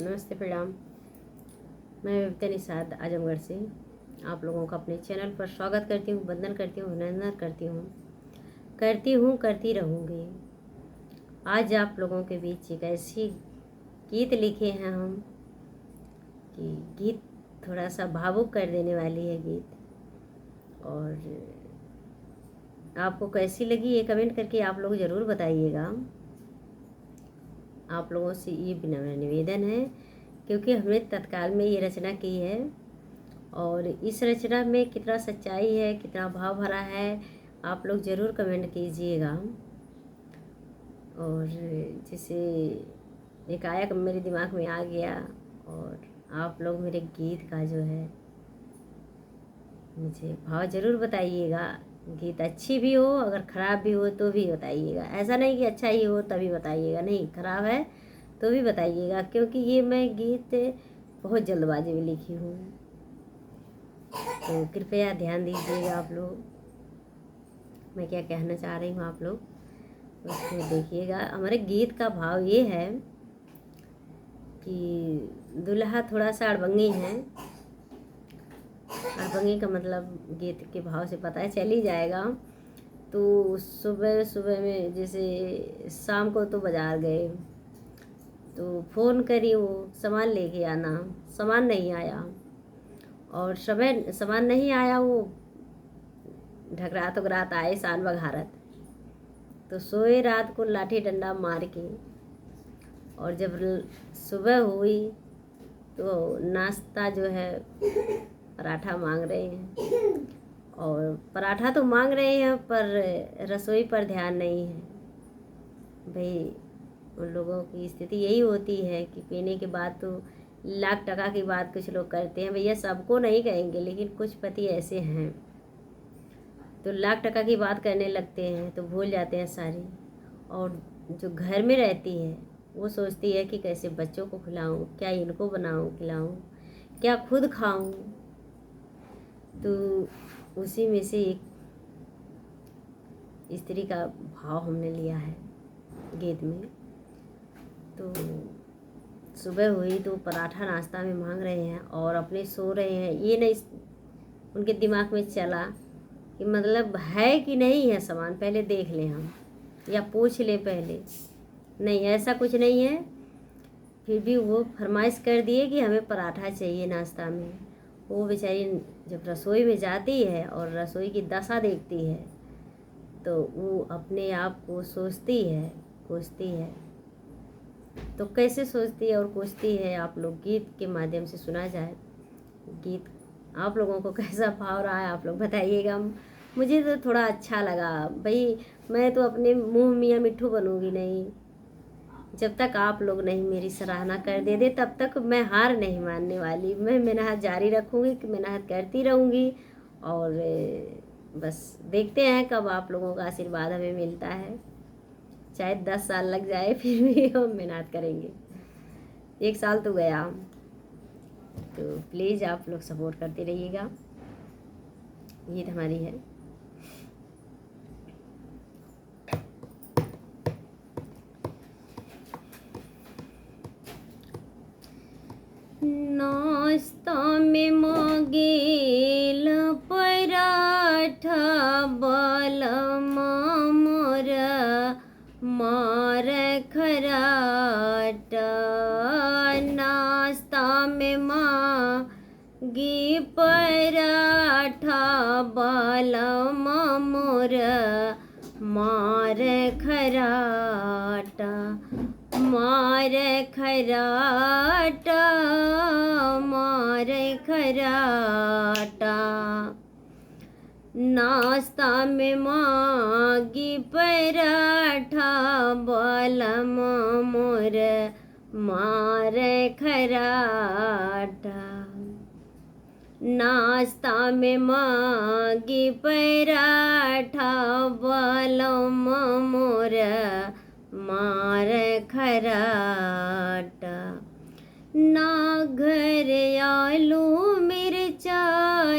नमस्ते, प्रणाम। मैं विविता निषाद आजमगढ़ से आप लोगों का अपने चैनल पर स्वागत करती हूँ, वंदन करती हूँ, अभिनंदन करती हूँ, करती रहूँगी। आज आप लोगों के बीच एक ऐसी गीत लिखे हैं हम कि गीत थोड़ा सा भावुक कर देने वाली है गीत। और आपको कैसी लगी ये कमेंट करके आप लोग ज़रूर बताइएगा। आप लोगों से ये विनम्र निवेदन है, क्योंकि हमने तत्काल में ये रचना की है और इस रचना में कितना सच्चाई है, कितना भाव भरा है, आप लोग ज़रूर कमेंट कीजिएगा। और जैसे एकाएक मेरे दिमाग में आ गया और आप लोग मेरे गीत का जो है मुझे भाव ज़रूर बताइएगा। गीत अच्छी भी हो, अगर ख़राब भी हो तो भी बताइएगा। ऐसा नहीं कि अच्छा ही हो तभी बताइएगा, नहीं, ख़राब है तो भी बताइएगा, क्योंकि ये मैं गीत बहुत जल्दबाजी में लिखी हूँ। तो कृपया ध्यान दीजिएगा आप लोग, मैं क्या कहना चाह रही हूँ आप लोग उसको देखिएगा। हमारे गीत का भाव ये है कि दुल्हा थोड़ा सा अड़बंगी है। अड़बंगी का मतलब गीत के भाव से पता चल ही जाएगा। तो सुबह सुबह में जैसे शाम को तो बाज़ार गए तो फ़ोन करी, वो सामान लेके आना, सामान नहीं आया और सामान नहीं आया, वो ढकरात उगरात आए शान बघारत। तो सोए रात को लाठी डंडा मार के, और जब सुबह हुई तो नाश्ता जो है पराठा मांग रहे हैं, और पराठा तो मांग रहे हैं पर रसोई पर ध्यान नहीं है। भाई उन लोगों की स्थिति यही होती है कि पीने के बाद तो लाख टका की बात कुछ लोग करते हैं। भैया सबको नहीं कहेंगे, लेकिन कुछ पति ऐसे हैं तो लाख टका की बात करने लगते हैं तो भूल जाते हैं सारी। और जो घर में रहती है वो सोचती है कि कैसे बच्चों को खिलाऊं, क्या इनको बनाऊं खिलाऊं, क्या खुद खाऊं। तो उसी में से एक स्त्री का भाव हमने लिया है गीत में। तो सुबह हुई तो पराठा नाश्ता में मांग रहे हैं और अपने सो रहे हैं। ये नहीं उनके दिमाग में चला कि मतलब है कि नहीं है सामान, पहले देख लें हम या पूछ लें पहले। नहीं, ऐसा कुछ नहीं है। फिर भी वो फरमाइश कर दिए कि हमें पराठा चाहिए नाश्ता में। वो बेचारी जब रसोई में जाती है और रसोई की दशा देखती है तो वो अपने आप को सोचती है, कोसती है। तो कैसे सोचती है और कोसती है, आप लोग गीत के माध्यम से सुना जाए। गीत आप लोगों को कैसा भाव रहा है आप लोग बताइएगा। मुझे तो थोड़ा अच्छा लगा। भाई मैं तो अपने मुँह मियाँ मिट्ठू बनूंगी नहीं, जब तक आप लोग नहीं मेरी सराहना कर दे तब तक मैं हार नहीं मानने वाली। मैं मेहनत जारी रखूँगी, कि मेहनत करती रहूँगी। और बस देखते हैं कब आप लोगों का आशीर्वाद हमें मिलता है। चाहे 10 साल लग जाए फिर भी हम मेहनत करेंगे। 1 साल तो गया। तो प्लीज़ आप लोग सपोर्ट करते रहिएगा। गीत हमारी है। नाश्ता में मांगेल पराठा बालमा मोर मार खराटा। नाश्ता में मांगी पराठा बालमा मोर मार खराटा। मार खराटा, मार खराटा। नाश्ता में मांगी पराठा बालम मोर मार खराटा। नाश्ता में मांगी पराठा बालम मोर मार खराटा। ना घर आलू मिर्चा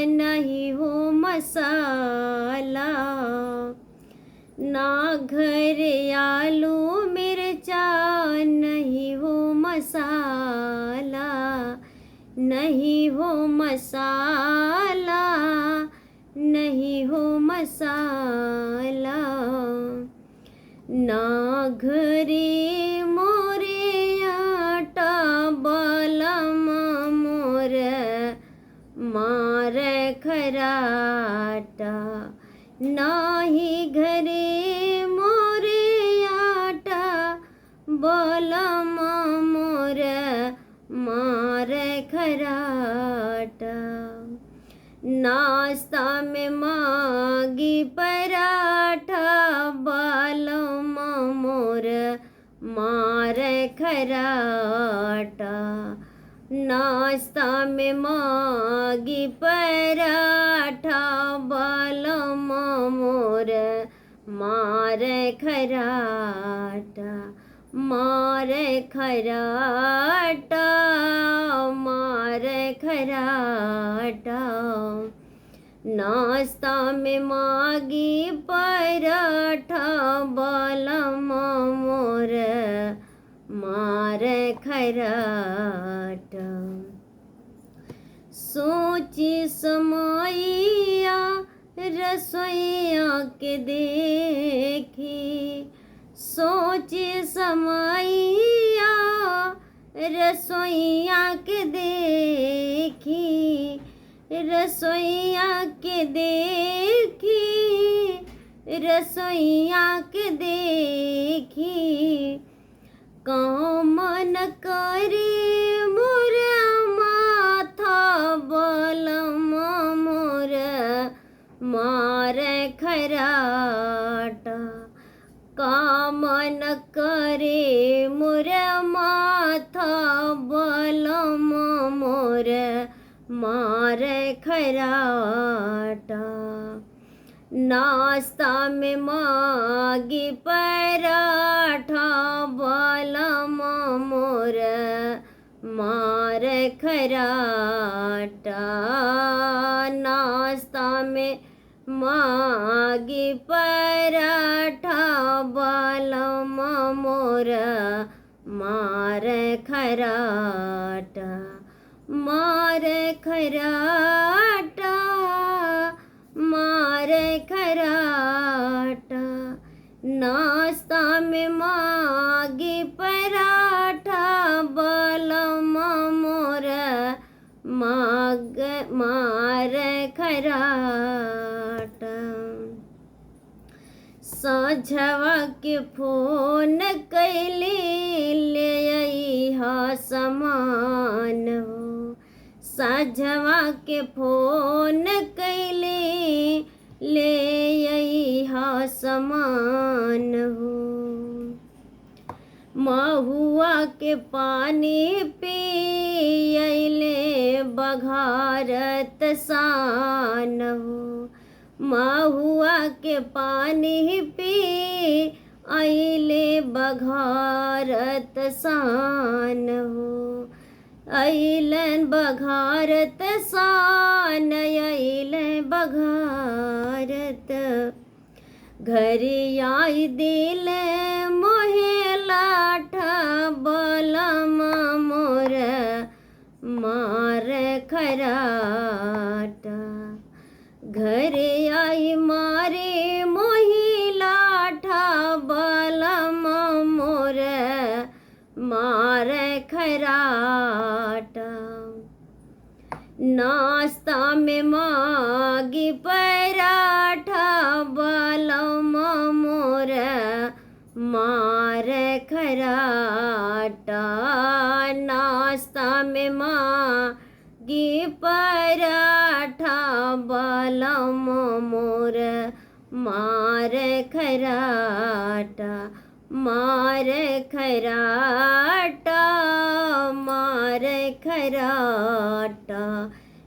नहीं हो मसाला। ना घर आलू मिर्चा नहीं हो मसाला। नहीं हो मसाला, नहीं हो मसाला, ना घरे मोरे आटा बलम मोर मार खराटा, नाही घरे मोरे आटा बलम मोर मार खराटा, नाश्ता में मागी पराठा बलम मोर मार खराटा, नाश्ता में मागी पराठा बलम मोर मार खराटा, मार खराटा, मार खराटा, नाश्ता में मागी पराठा बलम मोर मार खराटा, सोची समैया रसोइया के देखी, सोची समैया रसोइया के देखी, रसोइया के देखी, रसोइया के देखी, कहूँ मन करे मोर माथा बलम मोर मार खराटा, का मन करे मोर माथा बलम मोर मार खराटा, नाश्ता में मागी पराठा बलम मोर मार खराटा, नाश्ता में मागी पराठा बलम मोर मार खराटा, मार खराटा, मार खराटा, नाश्ता में मागी पराठा बलम मोर मार खराटा, साझवा के फोन कैले ले अइहा समान हो, साझवा के फोन कैले ले अइहा समान हो, महुआ के पानी पियले बघारत सान हो, महुआ के पानी पी अइले बघारत सान हो, अइलन बघारत सान, अइलन बघारत, घरे आई दिल मोहे लाठा बलम मोर मार खराटा, घरे आई मारे मोही लाठा बलम मोर मार खराटा, नाश्ता में मागी पराठा बलम मोर मार खराटा, नाश्ता में मागी पराठा बलम मोर मार खराटा, मार खराटा, मार खराटा,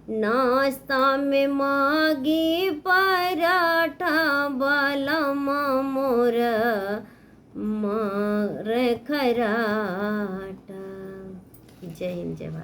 नाश्ता में मागी पराठा बलम मोर मार खराटा। जय हिंद, जय भारत।